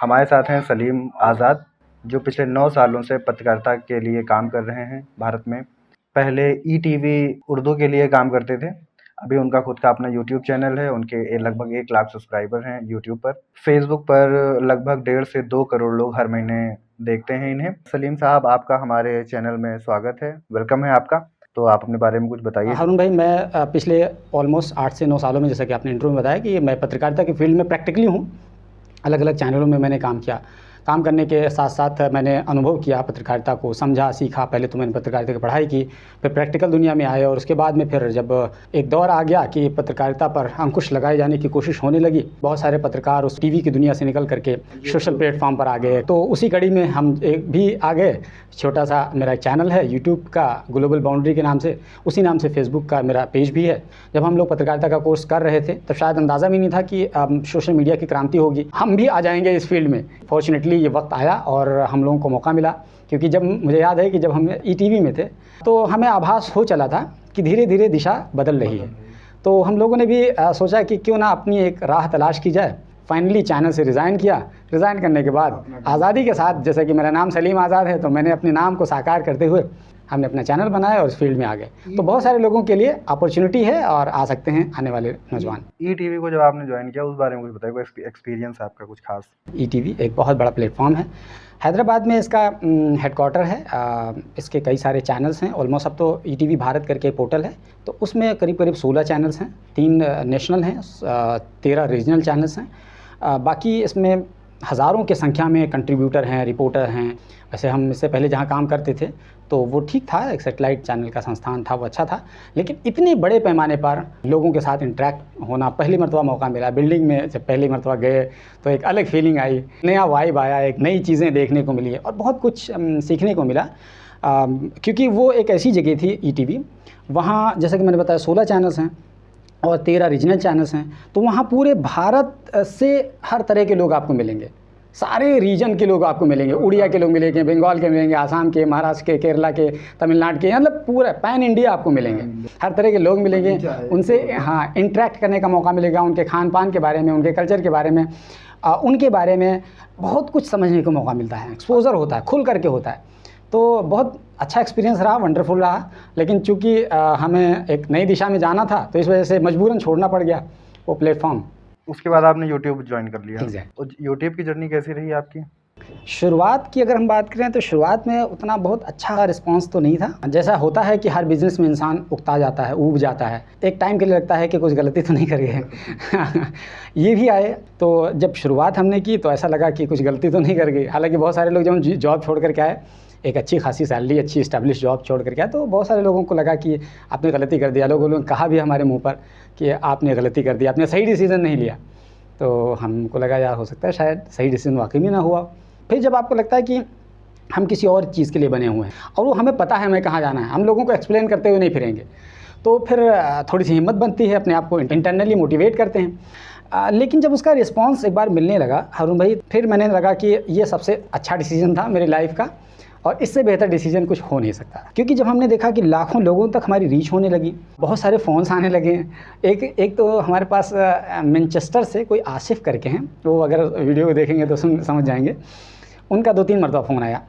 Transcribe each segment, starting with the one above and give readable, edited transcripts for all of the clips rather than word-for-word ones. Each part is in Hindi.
हमारे साथ हैं सलीम आज़ाद, जो पिछले 9 सालों से पत्रकारिता के लिए काम कर रहे हैं भारत में। पहले ईटीवी उर्दू के लिए काम करते थे। अभी उनका खुद का अपना यूट्यूब चैनल है। उनके लगभग 1 लाख सब्सक्राइबर हैं यूट्यूब पर। फेसबुक पर लगभग 1.5 से 2 करोड़ लोग हर महीने देखते हैं इन्हें। सलीम साहब, आपका हमारे चैनल में स्वागत है, वेलकम है आपका। तो आप अपने बारे में कुछ बताइए। हारून भाई, मैं पिछले ऑलमोस्ट 8 से 9 सालों में, जैसा कि आपने इंटरव्यू में बताया, कि मैं पत्रकारिता की फील्ड में प्रैक्टिकली हूँ। अलग अलग चैनलों में मैंने काम किया। काम करने के साथ साथ मैंने अनुभव किया, पत्रकारिता को समझा, सीखा। पहले तो मैंने पत्रकारिता की पढ़ाई की, फिर प्रैक्टिकल दुनिया में आए, और उसके बाद में फिर जब एक दौर आ गया कि पत्रकारिता पर अंकुश लगाए जाने की कोशिश होने लगी, बहुत सारे पत्रकार उस टीवी की दुनिया से निकल करके सोशल प्लेटफॉर्म पर आ गए। तो उसी कड़ी में हम एक भी आ गए। छोटा सा मेरा एक चैनल है यूट्यूब का, ग्लोबल बाउंड्री के नाम से। उसी नाम से फेसबुक का मेरा पेज भी है। जब हम लोग पत्रकारिता का कोर्स कर रहे थे तो शायद अंदाज़ा भी नहीं था कि सोशल मीडिया की क्रांति होगी, हम भी आ जाएंगे इस फील्ड में। फॉर्चुनेटली ये वक्त आया और हम लोगों को मौका मिला, क्योंकि जब मुझे याद है कि जब हम ईटीवी में थे तो हमें आभास हो चला था कि धीरे धीरे दिशा बदल रही है। तो हम लोगों ने भी सोचा कि क्यों ना अपनी एक राह तलाश की जाए। फाइनली चैनल से रिज़ाइन किया। रिज़ाइन करने के बाद आज़ादी के साथ, जैसे कि मेरा नाम सलीम आज़ाद है, तो मैंने अपने नाम को साकार करते हुए हमने अपना चैनल बनाया और इस फील्ड में आ गए। तो बहुत सारे लोगों के लिए अपॉर्चुनिटी है और आ सकते हैं आने वाले नौजवान। ईटीवी को जब आपने ज्वाइन किया, उस बारे में कुछ बताइए, कोई एक्सपीरियंस आपका कुछ खास। ईटीवी एक बहुत बड़ा प्लेटफॉर्म है। हैदराबाद में इसका हेडक्वार्टर है। इसके कई सारे चैनल्स हैं। ऑलमोस्ट अब तो ईटीवी भारत करके पोर्टल है, तो उसमें करीब करीब 16 चैनल्स हैं। 3 नेशनल हैं, 13 रीजनल चैनल्स हैं। बाकी इसमें हज़ारों के संख्या में कंट्रीब्यूटर हैं, रिपोर्टर हैं। वैसे हम इससे पहले जहाँ काम करते थे तो वो ठीक था, एक सैटेलाइट चैनल का संस्थान था, वो अच्छा था। लेकिन इतने बड़े पैमाने पर लोगों के साथ इंटरेक्ट होना, पहली मरतबा मौका मिला। बिल्डिंग में जब पहली मरतबा गए तो एक अलग फीलिंग आई, नया वाइब आया, एक नई चीज़ें देखने को मिली और बहुत कुछ सीखने को मिला। क्योंकि वो एक ऐसी जगह थी ईटीवी, वहाँ जैसा कि मैंने बताया 16 चैनल्स हैं और 13 रीजनल चैनल्स हैं। तो वहाँ पूरे भारत से हर तरह के लोग आपको मिलेंगे। सारे रीजन के लोग आपको मिलेंगे। उड़िया के लोग मिलेंगे, बंगाल के मिलेंगे, आसाम के, महाराष्ट्र के, केरला के, तमिलनाडु के, मतलब पूरा पैन इंडिया आपको मिलेंगे। हर तरह के लोग मिलेंगे, उनसे इंटरेक्ट करने का मौका मिलेगा। उनके खान पान के बारे में, उनके कल्चर के बारे में, उनके बारे में बहुत कुछ समझने को मौका मिलता है। एक्सपोजर होता है, खुल करके होता है। तो बहुत अच्छा एक्सपीरियंस रहा, वंडरफुल रहा। लेकिन चूँकि हमें एक नई दिशा में जाना था तो इस वजह से मजबूरन छोड़ना पड़ गया वो प्लेटफॉर्म। उसके बाद आपने यूट्यूब ज्वाइन कर लिया। Exactly. यूट्यूब की जर्नी कैसी रही आपकी? शुरुआत की अगर हम बात करें तो शुरुआत में उतना बहुत अच्छा रिस्पांस तो नहीं था। जैसा होता है कि हर बिज़नेस में इंसान उकता जाता है, ऊब जाता है। एक टाइम के लिए लगता है कि कुछ गलती तो नहीं कर गए। ये भी आए। तो जब शुरुआत हमने की तो ऐसा लगा कि कुछ गलती तो नहीं कर गई। हालांकि बहुत सारे लोग जब जॉब छोड़ करके आए, एक अच्छी खासी सैलरी, अच्छी इस्टेब्लिश जॉब छोड़ करके आए, तो बहुत सारे लोगों को लगा कि आपने गलती कर दिया। लोगों ने कहा भी हमारे मुँह पर कि आपने गलती कर दी, आपने सही डिसीज़न नहीं लिया। तो हमको लगा यार हो सकता है शायद सही डिसीजन वाकई में ना हुआ। फिर जब आपको लगता है कि हम किसी और चीज़ के लिए बने हुए हैं और वो हमें पता है हमें कहाँ जाना है, हम लोगों को एक्सप्लेन करते हुए नहीं फिरेंगे, तो फिर थोड़ी सी हिम्मत बनती है, अपने आप को इंटरनली मोटिवेट करते हैं। लेकिन जब उसका रिस्पांस एक बार मिलने लगा हारून भाई, फिर मैंने लगा कि ये सबसे अच्छा डिसीजन था मेरी लाइफ का और इससे बेहतर डिसीजन कुछ हो नहीं सकता। क्योंकि जब हमने देखा कि लाखों लोगों तक हमारी रीच होने लगी, बहुत सारे फ़ोन्स आने लगे। एक तो हमारे पास मैनचेस्टर से कोई आसिफ करके हैं, वो अगर वीडियो को देखेंगे तो समझ जाएंगे। उनका 2-3 मरतबा फ़ोन आया,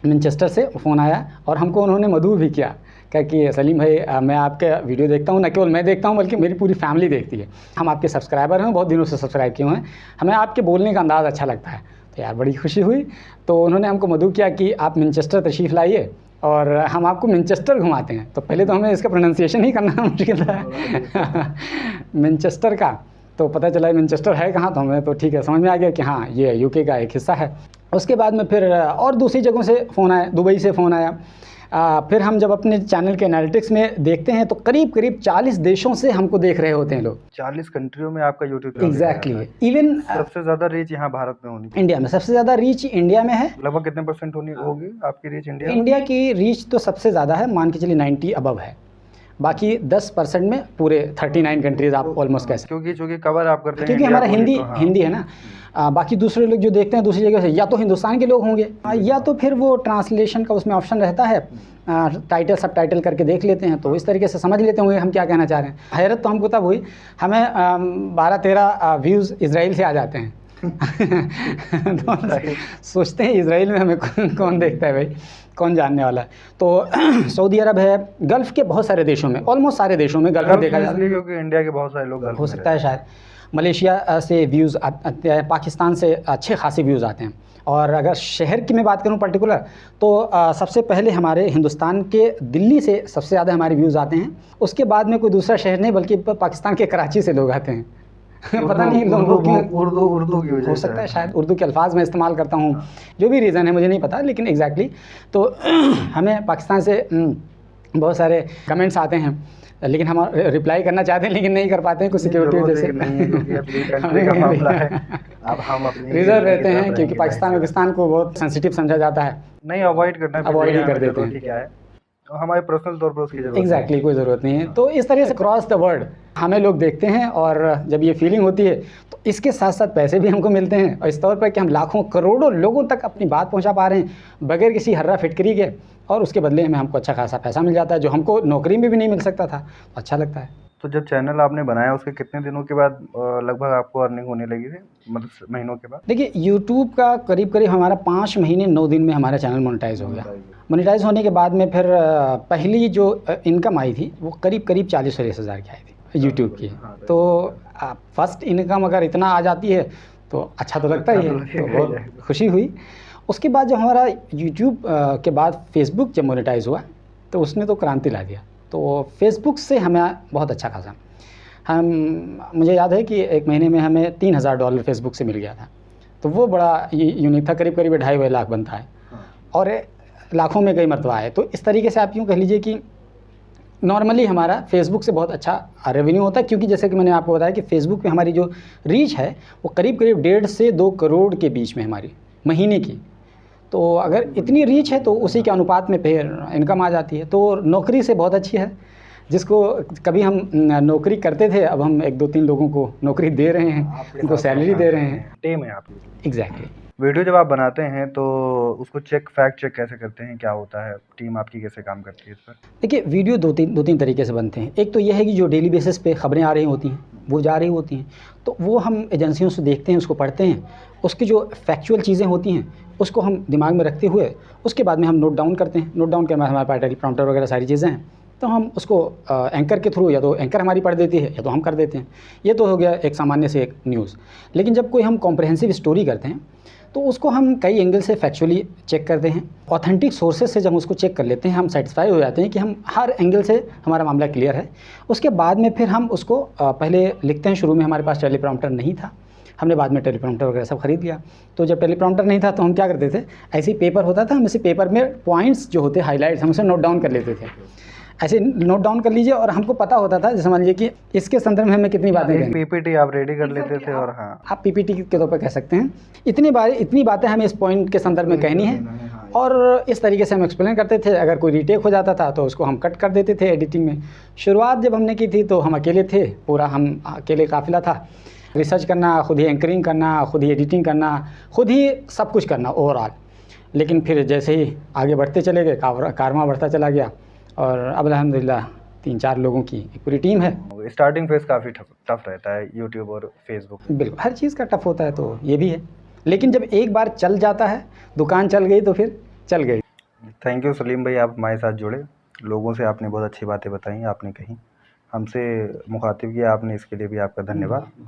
मैनचेस्टर से फ़ोन आया और हमको उन्होंने मदऊ भी किया कि सलीम भाई, मैं आपका वीडियो देखता हूँ, न केवल मैं देखता हूँ बल्कि मेरी पूरी फैमिली देखती है। हम आपके सब्सक्राइबर हैं, बहुत दिनों से सब्सक्राइब किए हुए हैं, हमें आपके बोलने का अंदाज़ अच्छा लगता है। तो यार बड़ी खुशी हुई। तो उन्होंने हमको मदऊ किया कि आप मैनचेस्टर तशरीफ़ लाइए और हम आपको मैनचेस्टर घुमाते हैं। तो पहले तो हमें इसका प्रोनाउंसिएशन ही करना मुश्किल था मैनचेस्टर का। तो पता चला मैनचेस्टर है कहाँ, तो हमें तो ठीक है समझ में आ गया कि हाँ ये यूके का एक हिस्सा है। उसके बाद में फिर और दूसरी जगहों से फ़ोन आया, दुबई से फ़ोन आया। फिर हम जब अपने चैनल के एनालिटिक्स में देखते हैं तो करीब करीब 40 देशों से हमको देख रहे होते हैं लोग। 40 कंट्रियों में आपका यूट्यूब एग्जैक्टली। इवन सबसे ज़्यादा रीच यहाँ भारत में होनी, इंडिया में सबसे ज़्यादा रीच इंडिया में है। लगभग कितने % होगी आपकी रीच इंडिया? इंडिया की रीच तो सबसे ज़्यादा है, मान के चलिए 90 अबव है। बाकी 10% में पूरे 39 कंट्रीज़ आप ऑलमोस्ट कह सकते हैं। क्योंकि कवर आप करते हैं, क्योंकि हमारा हिंदी है ना। बाकी दूसरे लोग जो देखते हैं दूसरी जगह से, या तो हिंदुस्तान के लोग होंगे या तो फिर वो ट्रांसलेशन का उसमें ऑप्शन रहता है, टाइटल सब टाइटल करके देख लेते हैं, तो इस तरीके से समझ लेते होंगे हम क्या कहना चाह रहे हैं। हैरत तो हमको तब हुई, हमें 12-13 व्यूज़ इजराइल से आ जाते हैं। तो सोचते हैं इजराइल में हमें कौन देखता है भाई, कौन जानने वाला है। तो सऊदी अरब है, गल्फ़ के बहुत सारे देशों में, ऑलमोस्ट सारे देशों में गल्फ़ में देखा जाता है, क्योंकि इंडिया के बहुत सारे लोग गल्फ हो में सकता है शायद मलेशिया से व्यूज़ आते हैं, पाकिस्तान से अच्छे खासे व्यूज़ आते हैं। और अगर शहर की मैं बात करूं पर्टिकुलर, तो सबसे पहले हमारे हिंदुस्तान के दिल्ली से सबसे ज़्यादा हमारे व्यूज़ आते हैं। उसके बाद में कोई दूसरा शहर नहीं, बल्कि पाकिस्तान के कराची से लोग आते हैं। पता नहीं लोगों की उर्दू की वजह हो से सकता है, शायद उर्दू के अल्फाज मैं इस्तेमाल करता हूँ, जो भी रीज़न है मुझे नहीं पता, लेकिन एग्जैक्टली तो हमें पाकिस्तान से बहुत सारे कमेंट्स आते हैं, लेकिन हम रिप्लाई करना चाहते हैं लेकिन नहीं कर पाते हैं कुछ सिक्योरिटी वजह से। अब हम अपनी रिजर्व रहते हैं क्योंकि पाकिस्तान को बहुत सेंसिटिव समझा जाता है, नहीं अवॉइड करना, अवॉइड ही कर देते हैं। क्या है हमारे पर्सनल तौर पर उसकी जरूरत एग्जैक्टली कोई ज़रूरत नहीं है। तो इस तरह से क्रॉस द वर्ल्ड हमें लोग देखते हैं, और जब ये फीलिंग होती है तो इसके साथ साथ पैसे भी हमको मिलते हैं, और इस तौर पर कि हम लाखों करोड़ों लोगों तक अपनी बात पहुंचा पा रहे हैं बगैर किसी हर्रा फिटकरी के, और उसके बदले में हमको अच्छा खासा पैसा मिल जाता है जो हमको नौकरी में भी नहीं मिल सकता था। तो अच्छा लगता है। तो जब चैनल आपने बनाया उसके कितने दिनों के बाद लगभग आपको अर्निंग होने लगी थी, मतलब महीनों के बाद? देखिए यूट्यूब का करीब हमारा 5 महीने 9 दिन में हमारा चैनल मोनेटाइज हो गया। मोनेटाइज होने के बाद में फिर पहली जो इनकम आई थी वो करीब 40-40 हज़ार की आई थी यूट्यूब की। तो फर्स्ट इनकम अगर इतना आ जाती है तो अच्छा तो लगता ही है, तो बहुत खुशी हुई। उसके बाद जब हमारा यूट्यूब के बाद फेसबुक जब मोनेटाइज हुआ तो उसने तो क्रांति ला दिया। तो फेसबुक से हमें बहुत अच्छा खासा, मुझे याद है कि एक महीने में हमें $3000 फेसबुक से मिल गया था। तो वो बड़ा यूनिक था, करीब 2.5 लाख बनता है, और लाखों में कई मरतबा है। तो इस तरीके से आप यूँ कह लीजिए कि नॉर्मली हमारा फेसबुक से बहुत अच्छा रेवेन्यू होता है, क्योंकि जैसे कि मैंने आपको बताया कि फेसबुक पे हमारी जो रीच है वो करीब 1.5 से 2 करोड़ के बीच में हमारी महीने की। तो अगर इतनी रीच है तो उसी के अनुपात में फिर इनकम आ जाती है। तो नौकरी से बहुत अच्छी है, जिसको कभी हम नौकरी करते थे अब हम 1-2-3 लोगों को नौकरी दे रहे हैं, उनको सैलरी दे रहे हैं। टीम है आपकी। एग्जैक्टली। वीडियो जब आप बनाते हैं तो उसको फैक्ट चेक कैसे करते हैं, क्या होता है, टीम आपकी कैसे काम करती है इस पर? देखिए वीडियो दो तीन तरीके से बनते हैं। एक तो यह है कि जो डेली बेसिस पे खबरें आ रही होती हैं वो जा रही होती हैं, तो वो हम एजेंसियों से देखते हैं, उसको पढ़ते हैं, उसकी जो फैक्चुअल चीज़ें होती हैं उसको हम दिमाग में रखते हुए उसके बाद में हम नोट डाउन करते हैं। नोट डाउन के बाद हमारे पास टेलीप्रॉम्प्टर वगैरह सारी चीज़ें हैं, तो हम उसको एंकर के थ्रू, या तो एंकर हमारी पढ़ देती है या तो हम कर देते हैं। ये तो हो गया एक सामान्य से एक न्यूज़। लेकिन जब कोई हम कॉम्प्रहेंसिव स्टोरी करते हैं तो उसको हम कई एंगल से फैक्चुअली चेक करते हैं। ऑथेंटिक सोर्सेज से जब उसको चेक कर लेते हैं हम सेटिस्फाई हो जाते हैं कि हम हर एंगल से हमारा मामला क्लियर है। उसके बाद में फिर हम उसको पहले लिखते हैं। शुरू में हमारे पास टेलीप्रॉम्प्टर नहीं था, हमने बाद में टेलीप्रॉम्प्टर वगैरह सब खरीद लिया। तो जब टेलीप्रॉम्प्टर नहीं था तो हम क्या करते थे, ऐसे ही पेपर होता था, हम इसी पेपर में पॉइंट्स जो होते हाईलाइट्स हम उसे नोट डाउन कर लेते थे। ऐसे नोट डाउन कर लीजिए, और हमको पता होता था, जैसे मान लीजिए कि इसके संदर्भ में हमें कितनी बातें कहनी। पीपीटी आप रेडी कर लेते थे, और हाँ आप पीपीटी के तौर पर कह सकते हैं। इतनी बातें हमें इस पॉइंट के संदर्भ में कहनी है, और इस तरीके से हम एक्सप्लेन करते थे। अगर कोई रीटेक हो जाता था तो उसको हम कट कर देते थे एडिटिंग में। शुरुआत जब हमने की थी तो हम अकेले थे, पूरा हम अकेले काफ़िला था। रिसर्च करना, खुद ही एंकरिंग करना, खुद ही एडिटिंग करना, खुद ही सब कुछ करना ओवरऑल। लेकिन फिर जैसे ही आगे बढ़ते चले गए, कारवां बढ़ता चला गया, और अब अल्हम्दुलिल्लाह 3-4 लोगों की एक पूरी टीम है। स्टार्टिंग फेज़ काफ़ी टफ रहता है यूट्यूब और फेसबुक। बिल्कुल, हर चीज़ का टफ होता है, तो ये भी है। लेकिन जब एक बार चल जाता है, दुकान चल गई तो फिर चल गई। थैंक यू सलीम भाई, आप हमारे साथ जुड़े, लोगों से आपने बहुत अच्छी बातें बताई, आपने कही, हमसे मुखातिब किया आपने, इसके लिए भी आपका धन्यवाद।